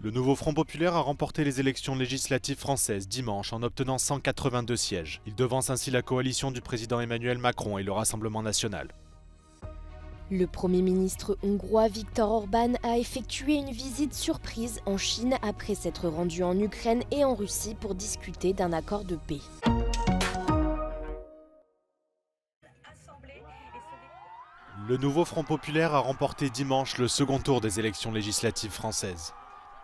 Le nouveau Front populaire a remporté les élections législatives françaises dimanche en obtenant 182 sièges. Il devance ainsi la coalition du président Emmanuel Macron et le Rassemblement national. Le Premier ministre hongrois Viktor Orbán a effectué une visite surprise en Chine après s'être rendu en Ukraine et en Russie pour discuter d'un accord de paix. Le nouveau Front populaire a remporté dimanche le second tour des élections législatives françaises.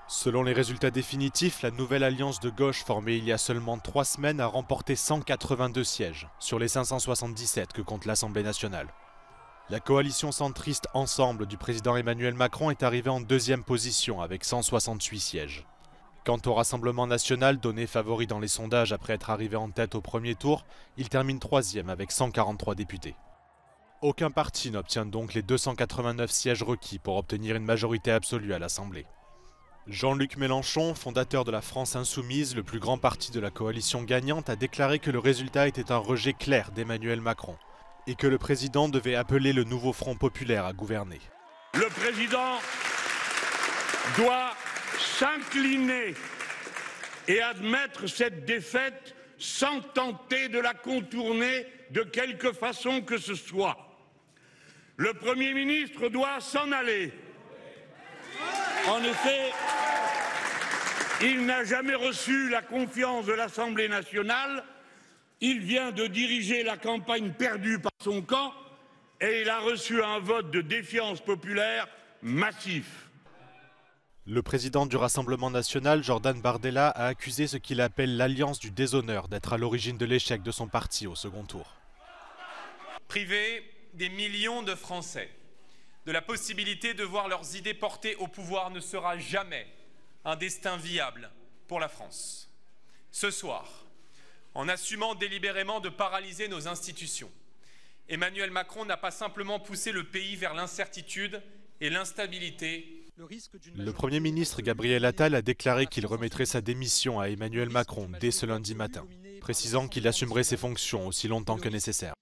Selon les résultats définitifs, la nouvelle alliance de gauche formée il y a seulement 3 semaines a remporté 182 sièges sur les 577 que compte l'Assemblée nationale. La coalition centriste Ensemble du président Emmanuel Macron est arrivée en deuxième position avec 168 sièges. Quant au Rassemblement national, donné favori dans les sondages après être arrivé en tête au premier tour, il termine troisième avec 143 députés. Aucun parti n'obtient donc les 289 sièges requis pour obtenir une majorité absolue à l'Assemblée. Jean-Luc Mélenchon, fondateur de la France Insoumise, le plus grand parti de la coalition gagnante, a déclaré que le résultat était un rejet clair d'Emmanuel Macron et que le président devait appeler le nouveau Front populaire à gouverner. Le président doit s'incliner et admettre cette défaite sans tenter de la contourner de quelque façon que ce soit. Le Premier ministre doit s'en aller. En effet, il n'a jamais reçu la confiance de l'Assemblée nationale. Il vient de diriger la campagne perdue par son camp et il a reçu un vote de défiance populaire massif. Le président du Rassemblement national, Jordan Bardella, a accusé ce qu'il appelle l'alliance du déshonneur d'être à l'origine de l'échec de son parti au second tour. Priver des millions de Français de la possibilité de voir leurs idées portées au pouvoir ne sera jamais un destin viable pour la France. Ce soir, en assumant délibérément de paralyser nos institutions, Emmanuel Macron n'a pas simplement poussé le pays vers l'incertitude et l'instabilité. Le Premier ministre Gabriel Attal a déclaré qu'il remettrait sa démission à Emmanuel Macron dès ce lundi matin, précisant qu'il assumerait ses fonctions aussi longtemps que nécessaire.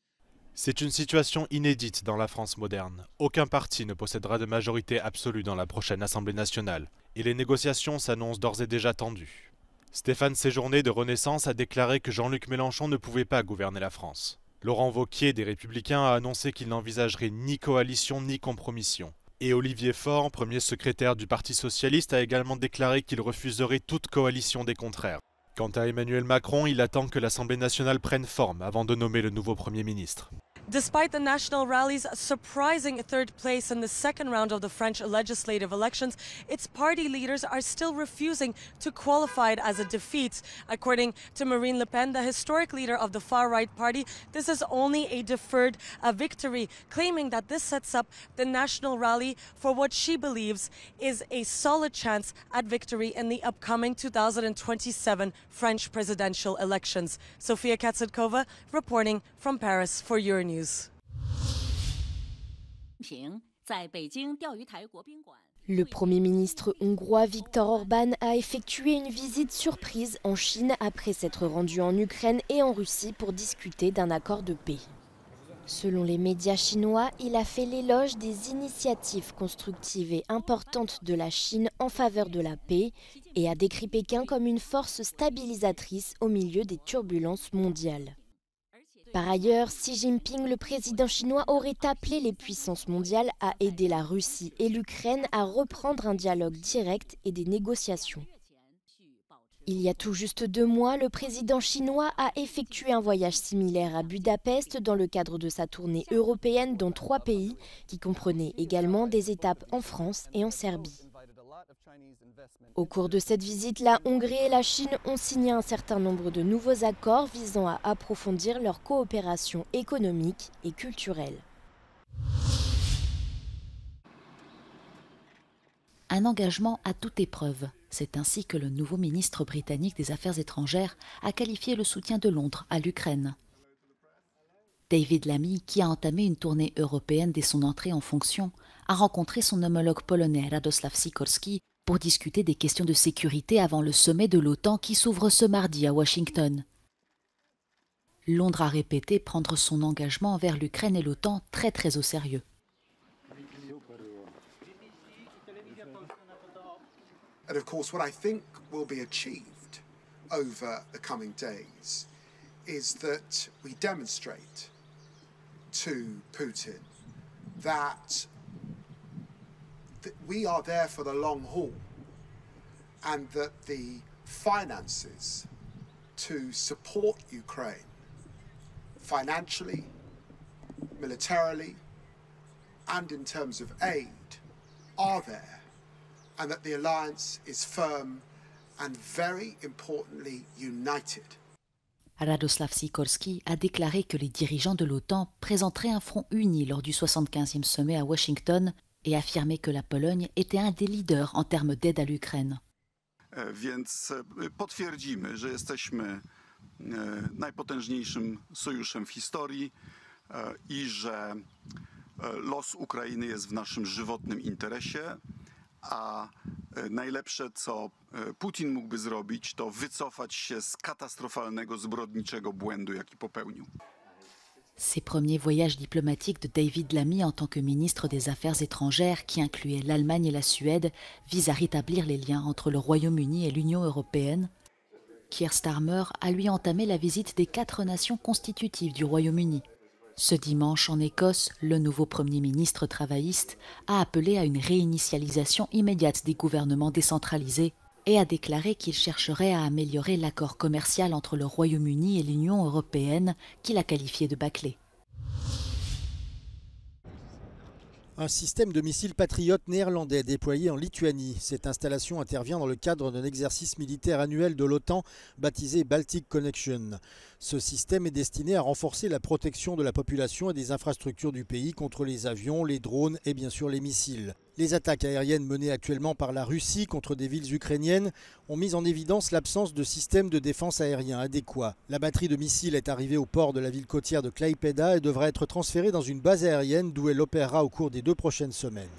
C'est une situation inédite dans la France moderne. Aucun parti ne possédera de majorité absolue dans la prochaine Assemblée nationale, et les négociations s'annoncent d'ores et déjà tendues. Stéphane Séjourné de Renaissance a déclaré que Jean-Luc Mélenchon ne pouvait pas gouverner la France. Laurent Wauquiez des Républicains a annoncé qu'il n'envisagerait ni coalition ni compromission. Et Olivier Faure, premier secrétaire du Parti socialiste, a également déclaré qu'il refuserait toute coalition des contraires. Quant à Emmanuel Macron, il attend que l'Assemblée nationale prenne forme avant de nommer le nouveau Premier ministre. Despite the National Rally's surprising third place in the second round of the French legislative elections, its party leaders are still refusing to qualify it as a defeat. According to Marine Le Pen, the historic leader of the far-right party, this is only a deferred victory, claiming that this sets up the National Rally for what she believes is a solid chance at victory in the upcoming 2027 French presidential elections. Sofia Katsatkova reporting from Paris for Euronews. Le Premier ministre hongrois Viktor Orbán a effectué une visite surprise en Chine après s'être rendu en Ukraine et en Russie pour discuter d'un accord de paix. Selon les médias chinois, il a fait l'éloge des initiatives constructives et importantes de la Chine en faveur de la paix et a décrit Pékin comme une force stabilisatrice au milieu des turbulences mondiales. Par ailleurs, Xi Jinping, le président chinois, aurait appelé les puissances mondiales à aider la Russie et l'Ukraine à reprendre un dialogue direct et des négociations. Il y a tout juste 2 mois, le président chinois a effectué un voyage similaire à Budapest dans le cadre de sa tournée européenne dans 3 pays, qui comprenait également des étapes en France et en Serbie. Au cours de cette visite, la Hongrie et la Chine ont signé un certain nombre de nouveaux accords visant à approfondir leur coopération économique et culturelle. Un engagement à toute épreuve. C'est ainsi que le nouveau ministre britannique des Affaires étrangères a qualifié le soutien de Londres à l'Ukraine. David Lammy, qui a entamé une tournée européenne dès son entrée en fonction, a rencontré son homologue polonais Radosław Sikorski pour discuter des questions de sécurité avant le sommet de l'OTAN qui s'ouvre ce mardi à Washington. Londres a répété prendre son engagement envers l'Ukraine et l'OTAN très au sérieux. And of course, what I think will be achieved over the coming days is that we demonstrate to Putin that we are there for the long haul and that the finances to support Ukraine financially, militarily, and in terms of aid are there, and that the alliance is firm and very importantly united. Radoslav Sikorski a déclaré que les dirigeants de l'OTAN présenteraient un front uni lors du 75e sommet à Washington et affirmé que la Pologne était un des leaders en termes d'aide à l'Ukraine. Więc potwierdzimy, że jesteśmy najpotężniejszym sojuszem w historii i że los Ukrainy jest w naszym żywotnym interesie, a najlepsze, co Putin mógłby zrobić, to wycofać się z katastrofalnego, zbrodniczego błędu, jaki popełnił. Ces premiers voyages diplomatiques de David Lammy en tant que ministre des Affaires étrangères, qui incluaient l'Allemagne et la Suède, visent à rétablir les liens entre le Royaume-Uni et l'Union européenne. Keir Starmer a lui entamé la visite des 4 nations constitutives du Royaume-Uni. Ce dimanche, en Écosse, le nouveau Premier ministre travailliste a appelé à une réinitialisation immédiate des gouvernements décentralisés et a déclaré qu'il chercherait à améliorer l'accord commercial entre le Royaume-Uni et l'Union européenne, qu'il a qualifié de bâclé. Un système de missiles patriotes néerlandais déployé en Lituanie. Cette installation intervient dans le cadre d'un exercice militaire annuel de l'OTAN baptisé Baltic Connection. Ce système est destiné à renforcer la protection de la population et des infrastructures du pays contre les avions, les drones et bien sûr les missiles. Les attaques aériennes menées actuellement par la Russie contre des villes ukrainiennes ont mis en évidence l'absence de système de défense aérien adéquat. La batterie de missiles est arrivée au port de la ville côtière de Klaipėda et devra être transférée dans une base aérienne d'où elle opérera au cours des 2 prochaines semaines.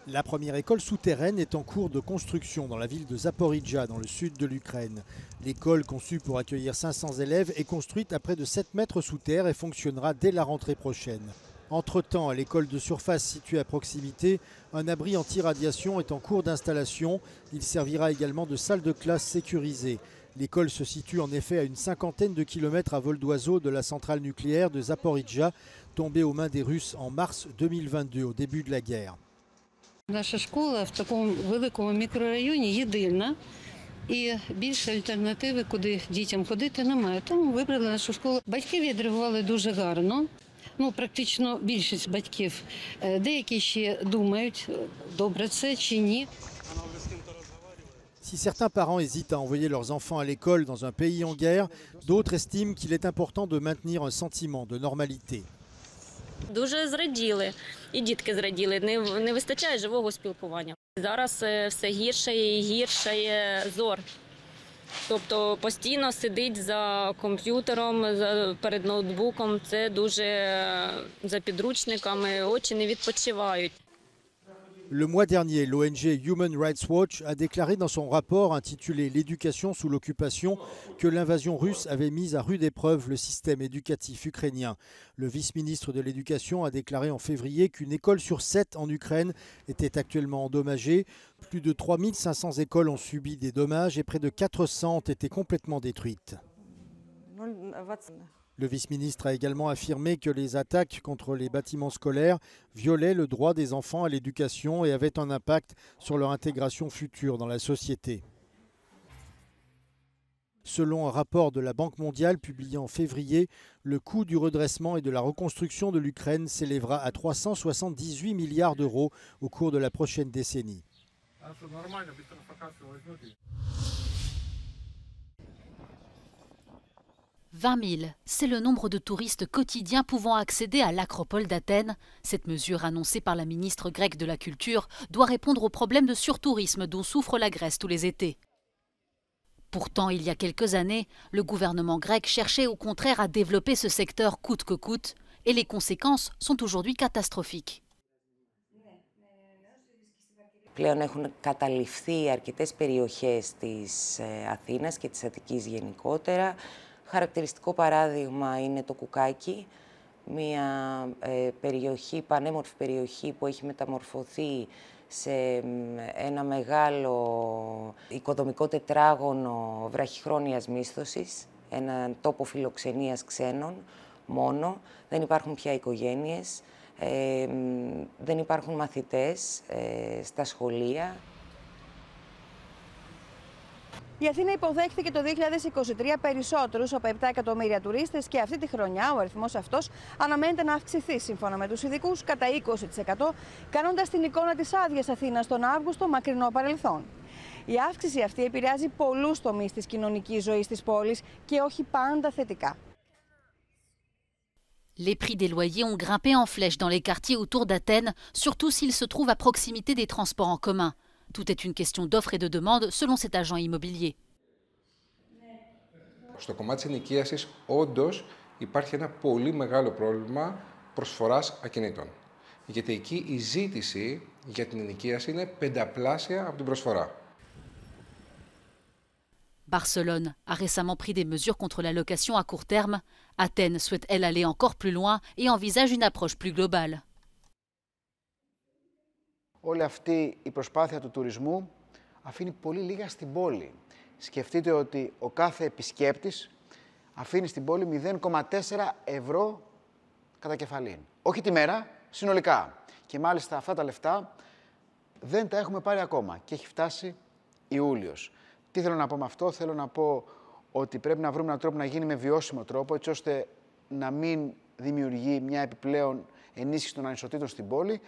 La première école souterraine est en cours de construction dans la ville de Zaporijja, dans le sud de l'Ukraine. L'école, conçue pour accueillir 500 élèves, est construite à près de 7 mètres sous terre et fonctionnera dès la rentrée prochaine. Entre-temps, à l'école de surface située à proximité, un abri anti-radiation est en cours d'installation. Il servira également de salle de classe sécurisée. L'école se situe en effet à une 50aine de kilomètres à vol d'oiseau de la centrale nucléaire de Zaporijja, tombée aux mains des Russes en mars 2022, au début de la guerre. Наша школа в такому великому мікрорайоні єдина, і більше альтернативи, куди дітям ходити, немає. Тому вибрали нашу школу. Батьки відреагували дуже гарно. Практично більшість батьків. Деякі ще думають, добре це чи ні. Si certains parents hésitent à envoyer leurs enfants à l'école dans un pays en guerre, d'autres estiment qu'il est important de maintenir un sentiment de normalité. Дуже зраділи, і дітки зраділи, не вистачає живого спілкування. Зараз все гірше і гірше зор. Тобто постійно сидить за комп'ютером, перед ноутбуком, це дуже за підручниками, очі не відпочивають. Le mois dernier, l'ONG Human Rights Watch a déclaré dans son rapport intitulé « L'éducation sous l'occupation » que l'invasion russe avait mis à rude épreuve le système éducatif ukrainien. Le vice-ministre de l'Éducation a déclaré en février qu'une école sur 7 en Ukraine était actuellement endommagée. Plus de 3500 écoles ont subi des dommages et près de 400 ont été complètement détruites. Le vice-ministre a également affirmé que les attaques contre les bâtiments scolaires violaient le droit des enfants à l'éducation et avaient un impact sur leur intégration future dans la société. Selon un rapport de la Banque mondiale publié en février, le coût du redressement et de la reconstruction de l'Ukraine s'élèvera à 378 milliards d'euros au cours de la prochaine décennie. 20 000, c'est le nombre de touristes quotidiens pouvant accéder à l'Acropole d'Athènes. Cette mesure annoncée par la ministre grecque de la Culture doit répondre au problème de surtourisme dont souffre la Grèce tous les étés. Pourtant, il y a quelques années, le gouvernement grec cherchait au contraire à développer ce secteur coûte que coûte, et les conséquences sont aujourd'hui catastrophiques. Πλέον έχουν καταληφθεί αρκετές περιοχές της Αθήνας και της Αττικής γενικότερα. Χαρακτηριστικό παράδειγμα είναι το Κουκάκι, μια περιοχή, πανέμορφη περιοχή που έχει μεταμορφωθεί σε ένα μεγάλο οικοδομικό τετράγωνο βραχυχρόνιας μίσθωσης, έναν τόπο φιλοξενίας ξένων μόνο. Δεν υπάρχουν πια οικογένειες, δεν υπάρχουν μαθητές στα σχολεία. Η Αθήνα υποδέχθηκε το 2023 περισσότερους από 7 εκατομμύρια τουρίστες και αυτή τη χρονιά ο αριθμός αυτός αναμένεται να αυξηθεί σύμφωνα με τους ειδικούς κατά 20%, κάνοντας την εικόνα της άδειας Αθήνας τον Αύγουστο μακρινό παρελθόν. Η αύξηση αυτή επηρεάζει πολλούς τομείς της κοινωνικής ζωής της πόλης και όχι πάντα θετικά. Les prix des loyers ont grimpé en flèche dans les quartiers autour d'Athènes, surtout s'ils se trouvent à proximité des transports en commun. Tout est une question d'offre et de demande, selon cet agent immobilier. Στο κομμάτι της ενοικίασης, όντως υπάρχει ένα πολύ μεγάλο πρόβλημα προσφοράς ακινήτων. Γιατί εκεί η ζήτηση για την ενοικίαση είναι πενταπλάσια από την προσφορά. Barcelone a récemment pris des mesures contre la location à court terme. Athènes souhaite, elle, aller encore plus loin et envisage une approche plus globale. Όλη αυτή η προσπάθεια του τουρισμού αφήνει πολύ λίγα στην πόλη. Σκεφτείτε ότι ο κάθε επισκέπτης αφήνει στην πόλη 0,4 ευρώ κατά κεφαλήν. Όχι τη μέρα, συνολικά. Και μάλιστα αυτά τα λεφτά δεν τα έχουμε πάρει ακόμα και έχει φτάσει Ιούλιος. Τι θέλω να πω με αυτό? Θέλω να πω ότι πρέπει να βρούμε έναν τρόπο να γίνει με βιώσιμο τρόπο, έτσι ώστε να μην δημιουργεί μια επιπλέον ενίσχυση των ανισοτήτων στην πόλη.